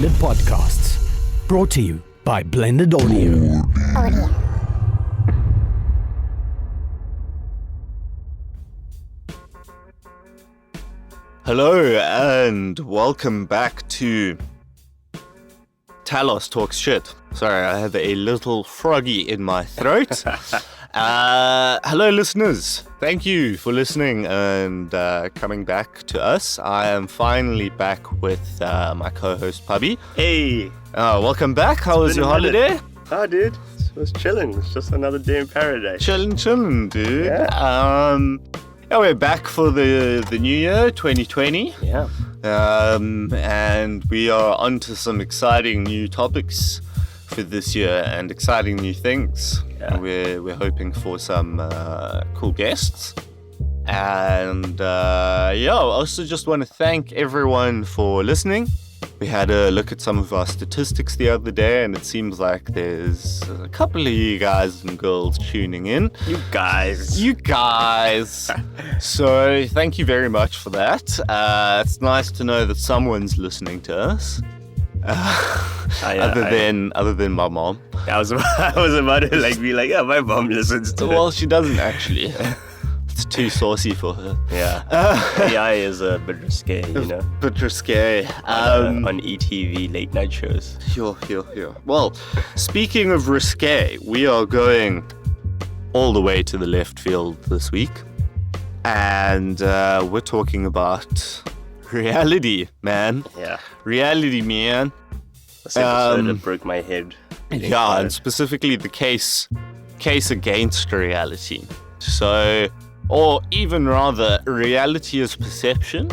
Blended Podcasts. Brought to you by Blended Audio. Hello and welcome back to Talos Talks Shit. Sorry, I have a little froggy in my throat. Hello listeners, thank you for listening and coming back to us. I am finally back with my co-host Pubby. Hey! Welcome back. How was your holiday? Oh, dude, it was chilling. It's just another day in paradise. Chillin', dude. Yeah. Yeah, we're back for the new year, 2020. Yeah. And we are on to some exciting new topics for this year and exciting new things. Yeah. We're hoping for some cool guests. And I also just want to thank everyone for listening. We had a look at some of our statistics the other day, and it seems like there's a couple of you guys and girls tuning in. You guys. So thank you very much for that. It's nice to know that someone's listening to us. Other than my mom. I was about to be like, yeah, my mom listens to Well, she doesn't actually. It's too saucy for her. Yeah. AI is a bit risque, you know. Bit risque. On ETV late night shows. Sure. Well, speaking of risque, we are going all the way to the left field this week. And we're talking about reality, man. Yeah. Reality, man. This episode broke my head. Yeah, and specifically the case against reality. So, or even rather, reality as perception,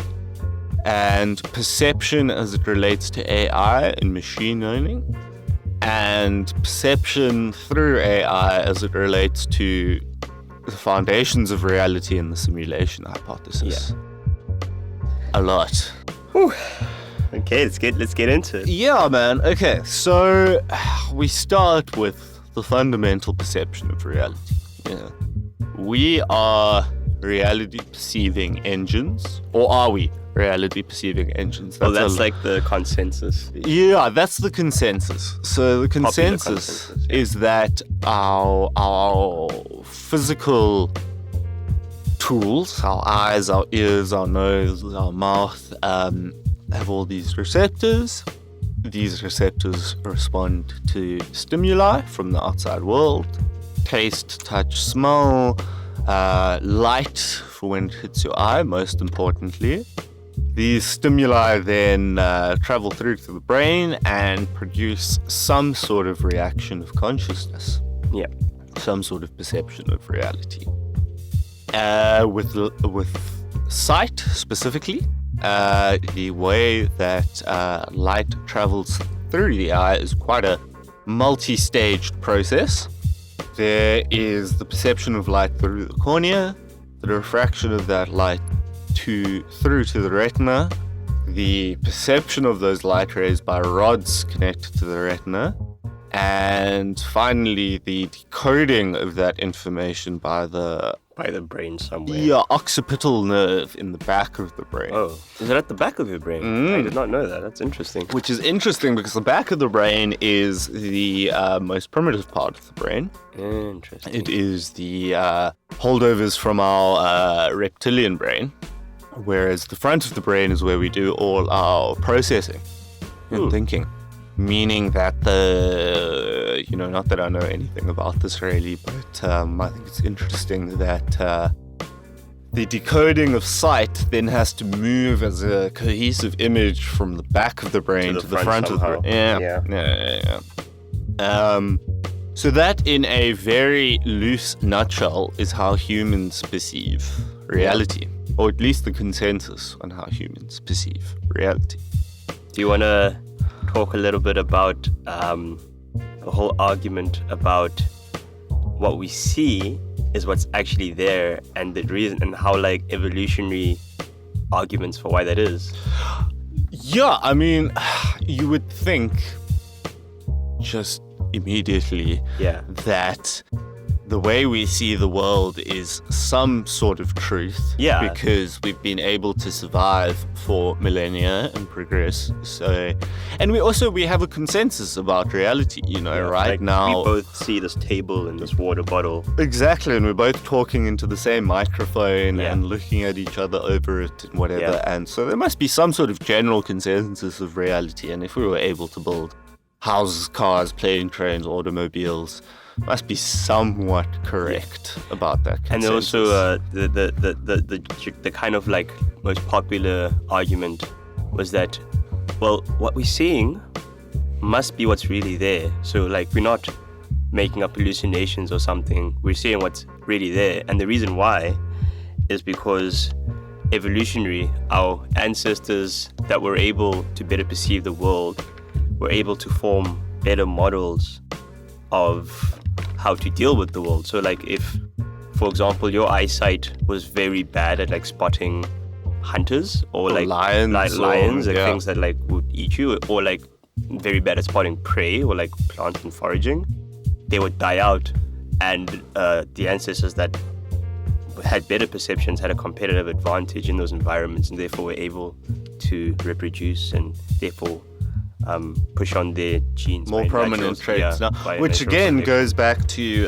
and perception as it relates to AI and machine learning, and perception through AI as it relates to the foundations of reality and the simulation hypothesis. Yeah. A lot. Whew. Okay, let's get into it. Yeah, man. Okay, so we start with the fundamental perception of reality. Yeah. We are reality perceiving engines, or are we reality perceiving engines? That's like the consensus. Yeah, that's the consensus. So the consensus is that our physical tools, our eyes, our ears, our nose, our mouth, have all these receptors. These receptors respond to stimuli from the outside world. Taste, touch, smell, light for when it hits your eye, most importantly. These stimuli then travel through to the brain and produce some sort of reaction of consciousness. Yeah. Some sort of perception of reality. With sight specifically, the way that light travels through the eye is quite a multi-staged process. There is the perception of light through the cornea, the refraction of that light through to the retina, the perception of those light rays by rods connected to the retina, and finally the decoding of that information by the brain somewhere. Yeah, occipital nerve in the back of the brain. Oh, is it at the back of your brain? I did not know that. That's interesting. Which is interesting because the back of the brain is the most primitive part of the brain. Interesting. It is the holdovers from our reptilian brain, whereas the front of the brain is where we do all our processing and thinking. Meaning that not that I know anything about this really, but I think it's interesting that the decoding of sight then has to move as a cohesive image from the back of the brain to the front somehow. of the brain. Yeah. So that, in a very loose nutshell, is how humans perceive reality, or at least the consensus on how humans perceive reality. Do you want to talk a little bit about the whole argument about what we see is what's actually there, and the reason, and how like evolutionary arguments for why that is? Yeah, I mean, you would think just immediately that the way we see the world is some sort of truth. Yeah. Because we've been able to survive for millennia and progress. So, and we have a consensus about reality, right like now. we both see this table and this water bottle. Exactly, and we're both talking into the same microphone Yeah. and looking at each other over it and whatever. Yeah. And so there must be some sort of general consensus of reality. And if we were able to build houses, cars, plane, trains, automobiles, must be somewhat correct about that And consensus. also the kind of like most popular argument was that, well, what we're seeing must be what's really there. So like we're not making up hallucinations or something. We're seeing what's really there. And the reason why is because evolutionary, our ancestors that were able to better perceive the world were able to form better models of how to deal with the world. So like if, for example, your eyesight was very bad at like spotting hunters or like lions lions or- and yeah. things that like would eat you, or like very bad at spotting prey or like plants and foraging, they would die out. And the ancestors that had better perceptions had a competitive advantage in those environments, and therefore were able to reproduce and therefore push on their genes. more by prominent natural- traits yeah, now, by which natural again selection. goes back to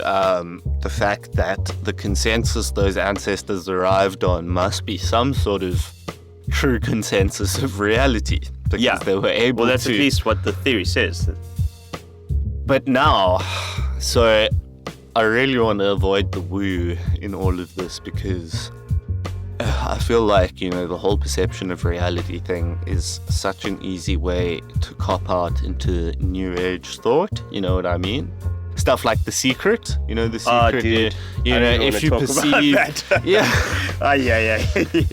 the fact that the consensus those ancestors arrived on must be some sort of true consensus of reality, because Yeah. they were able Well, that's to. at least what the theory says. But now, so I really want to avoid the woo in all of this, because I feel like, the whole perception of reality thing is such an easy way to cop out into new age thought. You know what I mean? Stuff like The Secret, The Secret. Dude. You I know, don't even if you wanna talk about perceive. that. Yeah.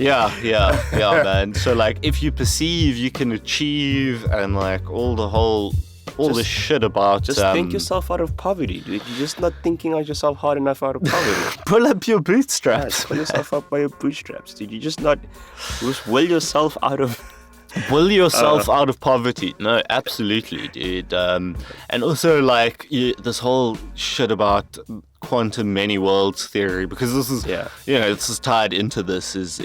Yeah. Yeah, man. So, like, if you perceive, you can achieve, and, like, all the Just- shit about. Just think yourself out of poverty, dude. You're just not thinking of yourself hard enough out of poverty. Pull up your Yeah, bootstraps. pull yourself up by your bootstraps, dude. You just will yourself out of. Will yourself out of poverty. No, absolutely, dude. And also, like, this whole shit about quantum many worlds theory, because this is, Yeah. this is tied into this, is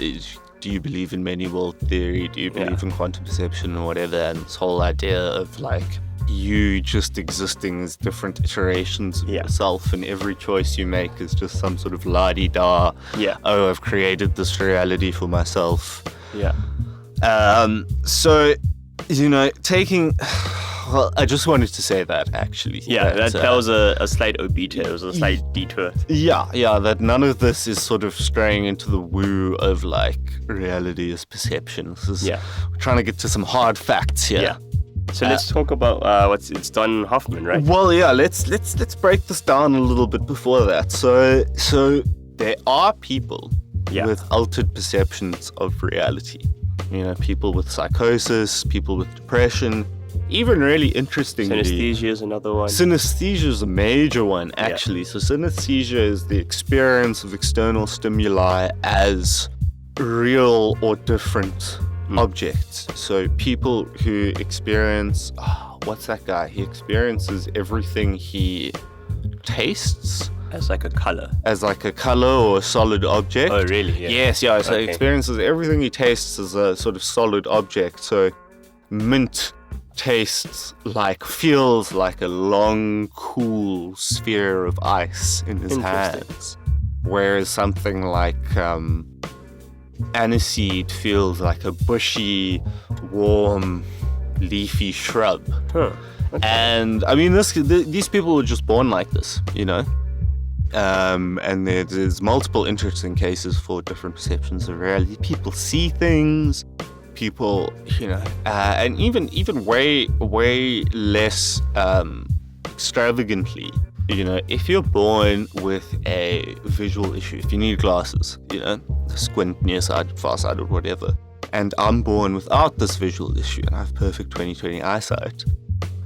do you believe in many world theory? Do you believe Yeah. in quantum perception or whatever? And this whole idea of, like, you just existing as different iterations of Yeah. yourself, and every choice you make is just some sort of la-di-da. Yeah. Oh, I've created this reality for myself. Yeah. So, taking. Well, I just wanted to say that, actually. Yeah, that was a slight obiter. It was a slight detour. Yeah, that none of this is sort of straying into the woo of, like, reality is perception. This is, Yeah. we're trying to get to some hard facts here. Yeah. So let's talk about it's Don Hoffman, right? Well, yeah, let's break this down a little bit before that. So there are people Yeah. with altered perceptions of reality. People with psychosis, people with depression, even really interestingly. Synesthesia is another one. Synesthesia is a major one, actually. So synesthesia is the experience of external stimuli as real or different objects. So people who experience, what's that guy? He experiences everything he tastes As like a color. as like a color or a solid object. Oh, really? Yeah. Yes, yeah. So he Okay. experiences everything he tastes as a sort of solid object. So mint feels like a long, cool sphere of ice in his Interesting. hands. Whereas something like aniseed feels like a bushy, warm, leafy shrub. Huh. Okay. And I mean, these people were just born like this, and there's multiple interesting cases for different perceptions of reality. People see things, people, and even way less extravagantly. If you're born with a visual issue, if you need glasses, squint, nearsighted, farsighted, whatever, and I'm born without this visual issue and I have perfect 20/20 eyesight,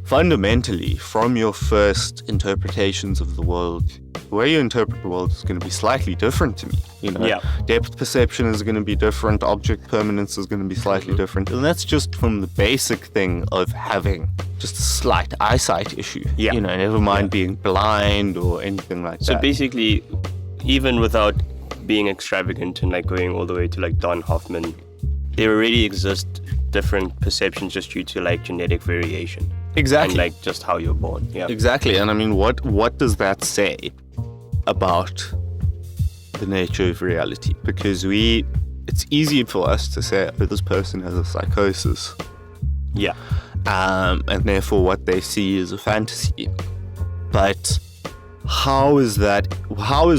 fundamentally, from your first interpretations of the world, the way you interpret the world is going to be slightly different to me. Yeah. Depth perception is going to be different, object permanence is going to be slightly different, and that's just from the basic thing of having just a slight eyesight issue. Yeah. Never mind being blind or anything like So that. basically, even without being extravagant and like going all the way to like Don Hoffman, there already exist different perceptions just due to like genetic variation. Exactly. And like just how you're born. Yeah. Exactly. And I mean, what does that say about the nature of reality? Because it's easy for us to say, oh, this person has a psychosis. Yeah. And therefore what they see is a fantasy. But how is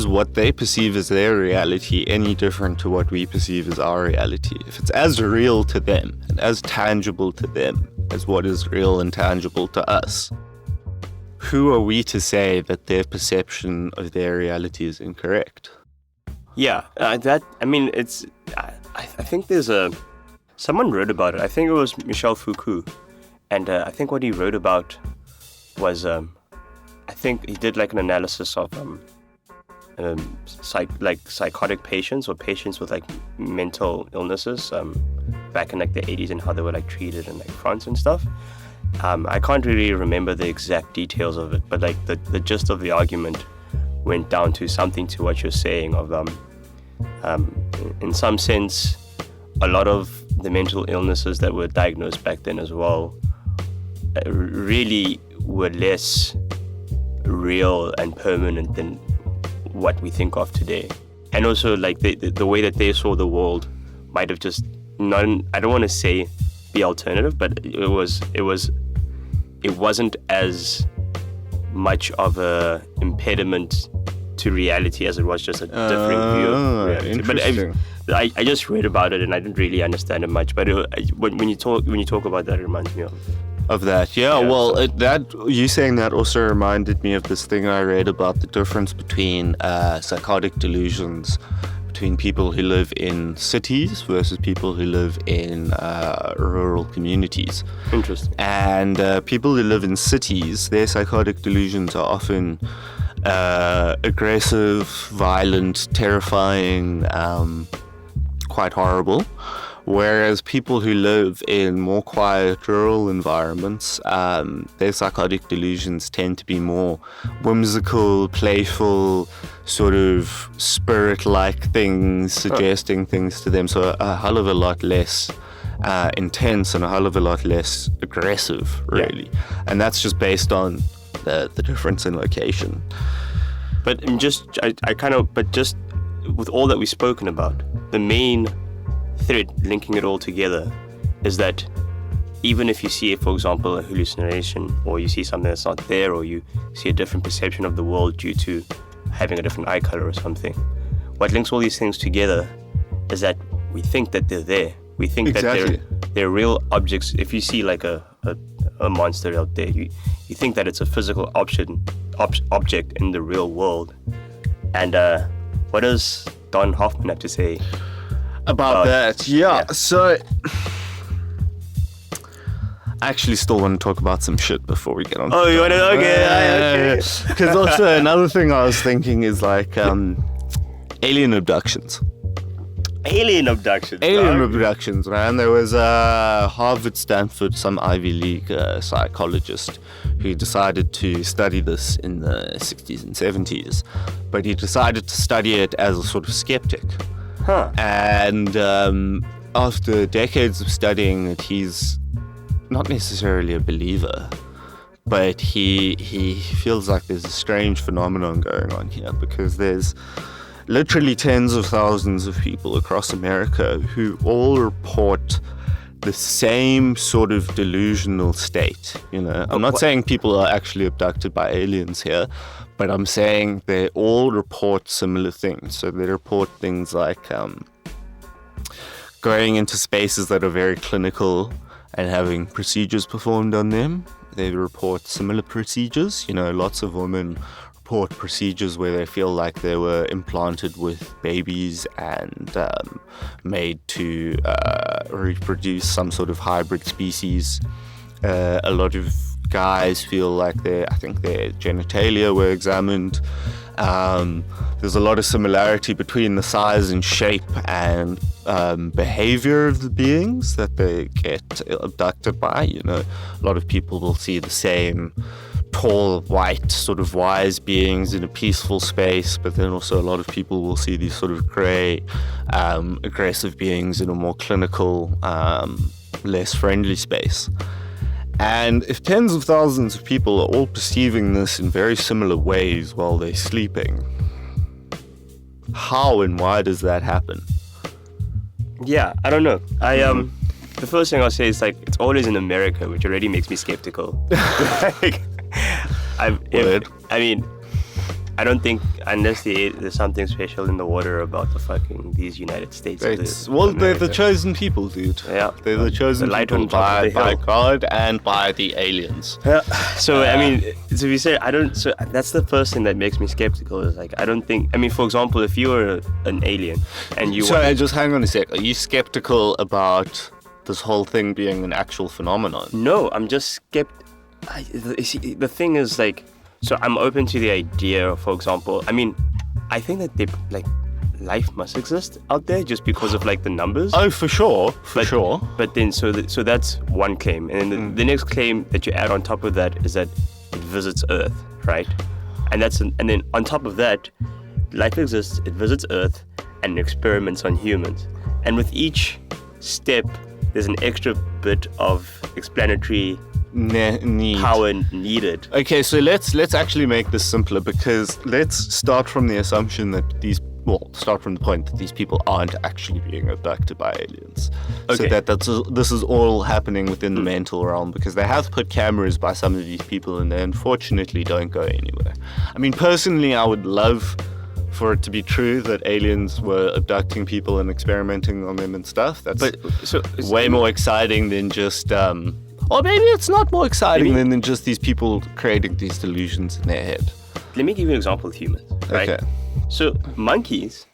what they perceive as their reality any different to what we perceive as our reality? If it's as real to them and as tangible to them as what is real and tangible to us, who are we to say that their perception of their reality is incorrect? Yeah. I think there's someone wrote about it. I think it was Michel Foucault. And I think what he wrote about was, I think he did like an analysis of psychotic patients or patients with like mental illnesses back in like the 80s and how they were like treated in like France and stuff. I can't really remember the exact details of it, but like the gist of the argument went down to something to what you're saying of in some sense a lot of the mental illnesses that were diagnosed back then as well really were less real and permanent than what we think of today. And also like the way that they saw the world might have just not, I don't want to say be alternative, but it wasn't as much of a impediment to reality as it was just a different view of reality. Interesting. But I just read about it and I didn't really understand it much. But when you talk about that, it reminds me of that. Yeah, well, that you saying that also reminded me of this thing I read about the difference between psychotic delusions between people who live in cities versus people who live in rural communities. Interesting. And people who live in cities, their psychotic delusions are often aggressive, violent, terrifying, quite horrible. Whereas people who live in more quiet rural environments, their psychotic delusions tend to be more whimsical, playful, sort of spirit-like things, suggesting things to them. So a hell of a lot less intense and a hell of a lot less aggressive, really. Yeah. And that's just based on the difference in location. But just with all that we've spoken about, the main thread linking it all together is that even if you see, for example, a hallucination, or you see something that's not there, or you see a different perception of the world due to having a different eye color or something, what links all these things together is that we think that they're there. We think that they're real objects. If you see like a monster out there, you think that it's a physical object in the real world. And what does Don Hoffman have to say about that? Yeah, so I actually still want to talk about some shit before we get on. Oh, you want to? Okay. Because also another thing I was thinking is like alien abductions. Alien abductions, man. There was Harvard, Stanford, some Ivy League psychologist who decided to study this in the 60s and 70s, but he decided to study it as a sort of skeptic. Huh. And after decades of studying it, he's not necessarily a believer, but he feels like there's a strange phenomenon going on here, because there's literally tens of thousands of people across America who all report the same sort of delusional state. I'm not saying people are actually abducted by aliens here, but I'm saying they all report similar things. So they report things like going into spaces that are very clinical and having procedures performed on them. They report similar procedures. Lots of women report procedures where they feel like they were implanted with babies and made to reproduce some sort of hybrid species. A lot of guys feel like their genitalia were examined. There's a lot of similarity between the size and shape and behavior of the beings that they get abducted by. You know, a lot of people will see the same tall, white, sort of wise beings in a peaceful space, but then also a lot of people will see these sort of grey, aggressive beings in a more clinical, less friendly space. And if tens of thousands of people are all perceiving this in very similar ways while they're sleeping, how and why does that happen? Yeah, I don't know. The first thing I'll say is like it's always in America, which already makes me skeptical. I don't think unless there's something special in the water about these United States. They're the chosen people, dude. Yeah, they're the chosen people by God and by the aliens. Yeah. So to be fair, So that's the first thing that makes me skeptical. Is like I don't think. I mean, for example, if you were an alien and you. Sorry, just hang on a sec. Are you skeptical about this whole thing being an actual phenomenon? No, I'm just skeptical. The thing is like. So I'm open to the idea, for example, I think that life must exist out there just because of like the numbers. Oh, for sure. But then, so that's one claim. And then the next claim that you add on top of that is that it visits Earth, right? And then on top of that, life exists, it visits Earth and experiments on humans. And with each step, there's an extra bit of explanatory power needed. Okay, so let's actually make this simpler, because let's start from the assumption that start from the point that these people aren't actually being abducted by aliens. Okay. So this is all happening within the mental realm, because they have put cameras by some of these people and they unfortunately don't go anywhere. I mean, personally, I would love for it to be true that aliens were abducting people and experimenting on them and stuff. That's way more exciting than just or maybe it's not more exciting than just these people creating these delusions in their head. Let me give you an example of humans, right? Okay. So monkeys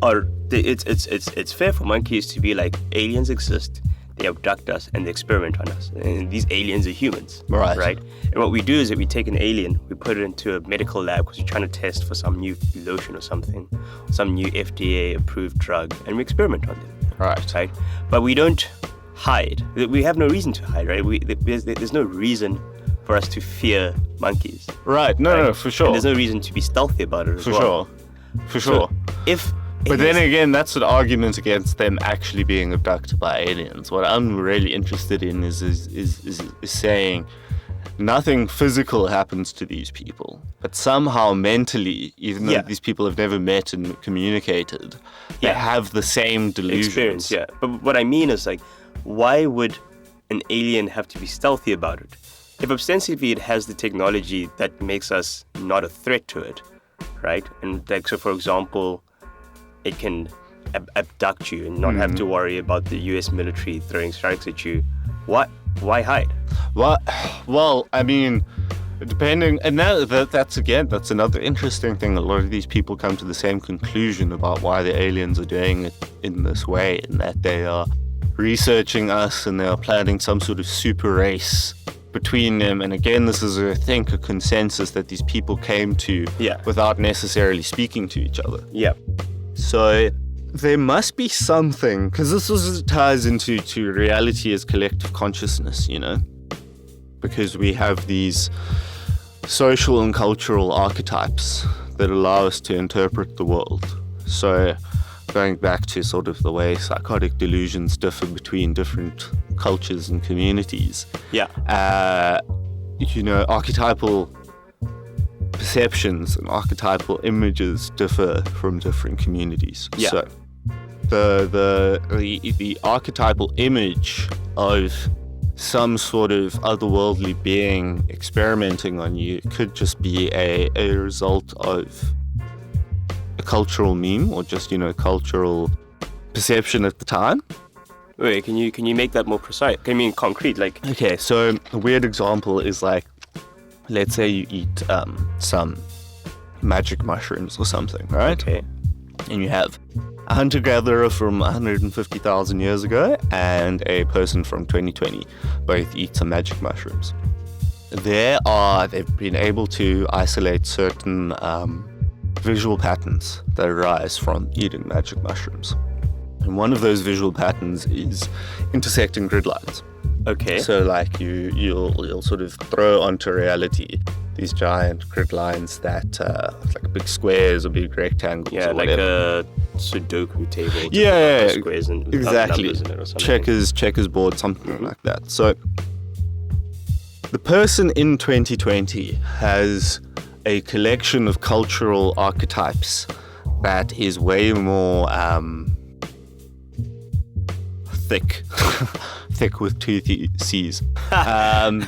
it's fair for monkeys to be like, aliens exist, they abduct us and they experiment on us. And these aliens are humans, right? And what we do is that we take an alien, we put it into a medical lab because we're trying to test for some new lotion or something, some new FDA-approved drug, and we experiment on them. Right? But we don't hide. We have no reason to hide, right? There's no reason for us to fear monkeys. Right. No, for sure. And there's no reason to be stealthy about it as well. For sure. But then again, that's an argument against them actually being abducted by aliens. What I'm really interested in is saying nothing physical happens to these people, but somehow mentally, even though these people have never met and communicated, they have the same delusions. Experience, yeah. But what I mean is like, why would an alien have to be stealthy about it? If ostensibly it has the technology that makes us not a threat to it, right? And like, so for example, it can abduct you and not have to worry about the US military throwing strikes at you. Why hide? Well, I mean, depending, and that's another interesting thing. A lot of these people come to the same conclusion about why the aliens are doing it in this way, and that they are researching us and they are planning some sort of super race between them. And again, this is, I think, a consensus that these people came to without necessarily speaking to each other. Yeah. So there must be something, because this ties into reality as collective consciousness, you know, because we have these social and cultural archetypes that allow us to interpret the world. So going back to sort of the way psychotic delusions differ between different cultures and communities. Archetypal perceptions and archetypal images differ from different communities. So the archetypal image of some sort of otherworldly being experimenting on you could just be a result of a cultural meme or just, cultural perception at the time. Wait, can you make that more precise? I mean, concrete, like... Okay, so a weird example is like, let's say you eat some magic mushrooms or something, right? Okay. And you have a hunter-gatherer from 150,000 years ago and a person from 2020 both eat some magic mushrooms. they've been able to isolate certain visual patterns that arise from eating magic mushrooms. And one of those visual patterns is intersecting grid lines. Okay. So like you'll sort of throw onto reality these giant grid lines that like big squares or big rectangles. Yeah, or like whatever. a Sudoku table. Yeah, Squares and exactly. numbers in it or something. Checkers board, something like that. So the person in 2020 has a collection of cultural archetypes that is way more thick. Thick with two C's. That's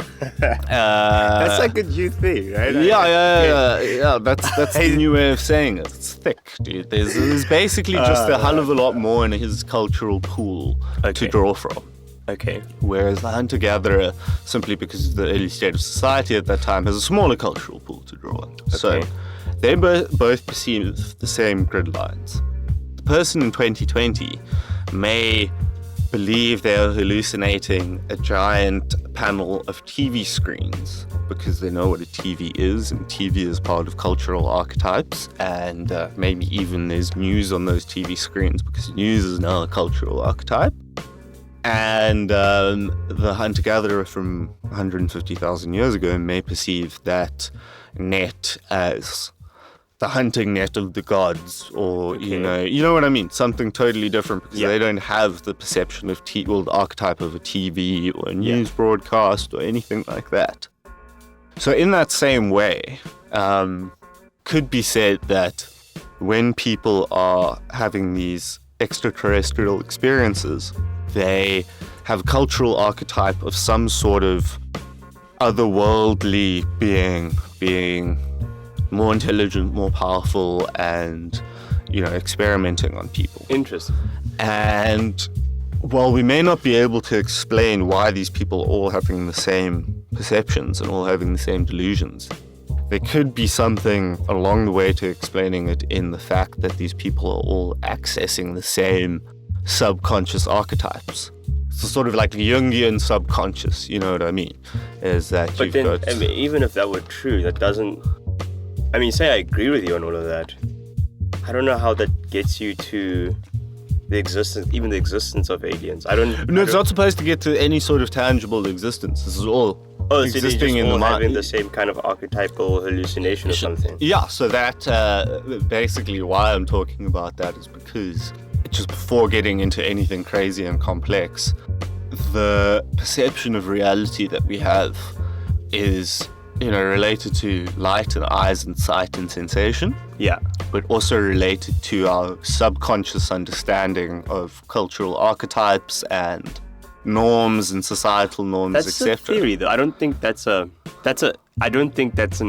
like a new thing, right? Yeah. That's the new way of saying it. It's thick, dude. There's basically just a hell of a lot more in his cultural pool to draw from. Okay. Whereas the hunter-gatherer, simply because of the early state of society at that time, has a smaller cultural pool to draw on. So they both perceive the same grid lines. The person in 2020 may believe they're hallucinating a giant panel of TV screens because they know what a TV is, and TV is part of cultural archetypes, and maybe even there's news on those TV screens because news is now a cultural archetype. And the hunter-gatherer from 150,000 years ago may perceive that net as the hunting net of the gods, or you know what I mean, something totally different, because they don't have the perception of the archetype of a TV or a news broadcast or anything like that. So in that same way, could be said that when people are having these extraterrestrial experiences, they have a cultural archetype of some sort of otherworldly being more intelligent, more powerful, and, experimenting on people. Interesting. And while we may not be able to explain why these people are all having the same perceptions and all having the same delusions, there could be something along the way to explaining it in the fact that these people are all accessing the same subconscious archetypes. So sort of like the Jungian subconscious, you know what I mean? Is that but then, even if that were true, that doesn't... say I agree with you on all of that. I don't know how that gets you to the existence of aliens. It's not supposed to get to any sort of tangible existence. This is all existing in the mind. Having the same kind of archetypal hallucination or something. Yeah, so that basically why I'm talking about that is because just before getting into anything crazy and complex, the perception of reality that we have is, related to light and eyes and sight and sensation. Yeah. But also related to our subconscious understanding of cultural archetypes and norms and societal norms, etc. That's a theory, though. I don't think that's an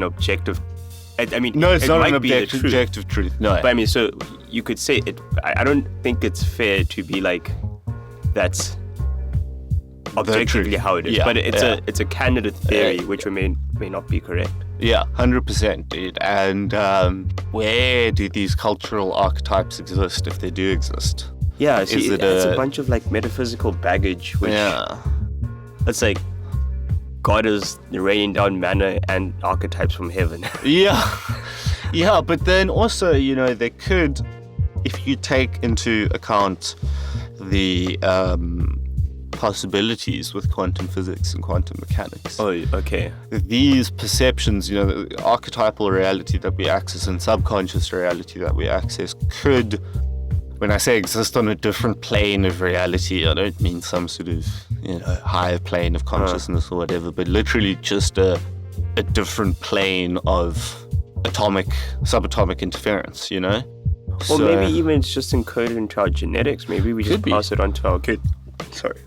objective. No, it's not an objective truth. No. But so you could say it. I don't think it's fair to be like that's objectively how it is. Yeah, but it's a candidate theory, which may not be correct. Yeah, 100%, dude. And where do these cultural archetypes exist, if they do exist? Yeah, see, it's a bunch of like metaphysical baggage, which it's like God is raining down manna and archetypes from heaven. Yeah, but then also, they could, if you take into account the possibilities with quantum physics and quantum mechanics. Oh, okay. These perceptions, the archetypal reality that we access and subconscious reality that we access could, when I say exist on a different plane of reality, I don't mean some sort of, higher plane of consciousness or whatever, but literally just a different plane of subatomic interference, Or maybe even it's just encoded into our genetics. Maybe we just pass it on to our kid. Sorry.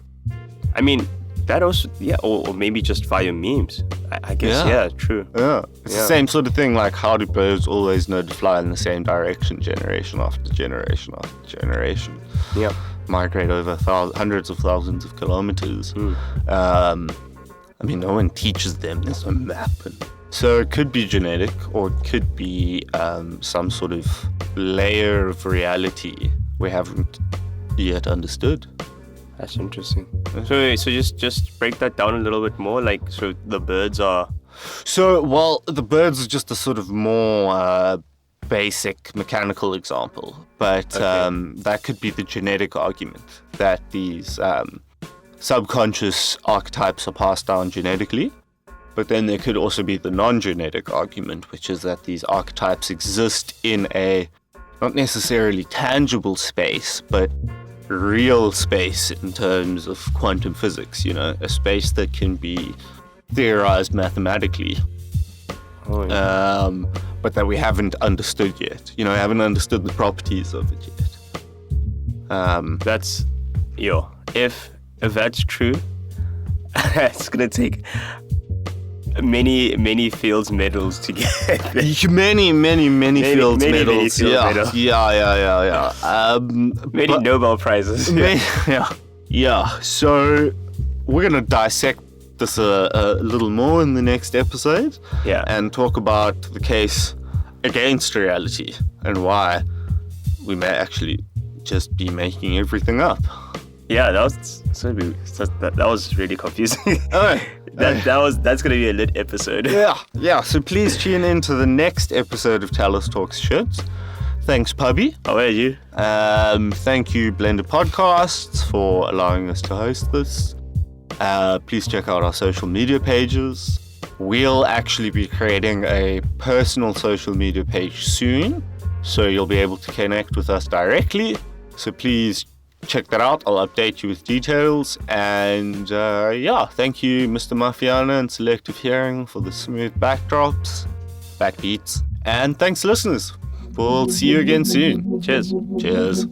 That also, or maybe just via memes. I guess, true. Yeah. It's the same sort of thing, like how do birds always know to fly in the same direction, generation after generation after generation? Yeah. Migrate over hundreds of thousands of kilometers. No one teaches them. There's no map. So it could be genetic, or it could be some sort of layer of reality we haven't yet understood. That's interesting. So just break that down a little bit more. Like, so the birds are. So, well, the birds are just a sort of more basic mechanical example, but that could be the genetic argument that these subconscious archetypes are passed down genetically. But then there could also be the non-genetic argument, which is that these archetypes exist in a not necessarily tangible space, but real space in terms of quantum physics, you know, a space that can be theorized mathematically, but that we haven't understood yet. You know, haven't understood the properties of it yet. If that's true, it's gonna take many Fields medals to get many Fields medals. Many Nobel prizes. So we're gonna dissect this a little more in the next episode, and talk about the case against reality and why we may actually just be making everything up. Yeah, that was really confusing. That's gonna be a lit episode. Yeah. So please tune in to the next episode of Talos Talks Shit. Thanks, Pubby. How are you? Thank you, Blended Podcasts, for allowing us to host this. Please check out our social media pages. We'll actually be creating a personal social media page soon, so you'll be able to connect with us directly. So please check that out. I'll update you with details. And thank you, Mr. Mafiana and Selective Hearing, for the smooth backdrops, backbeats. And thanks, listeners. We'll see you again soon. Cheers. Cheers.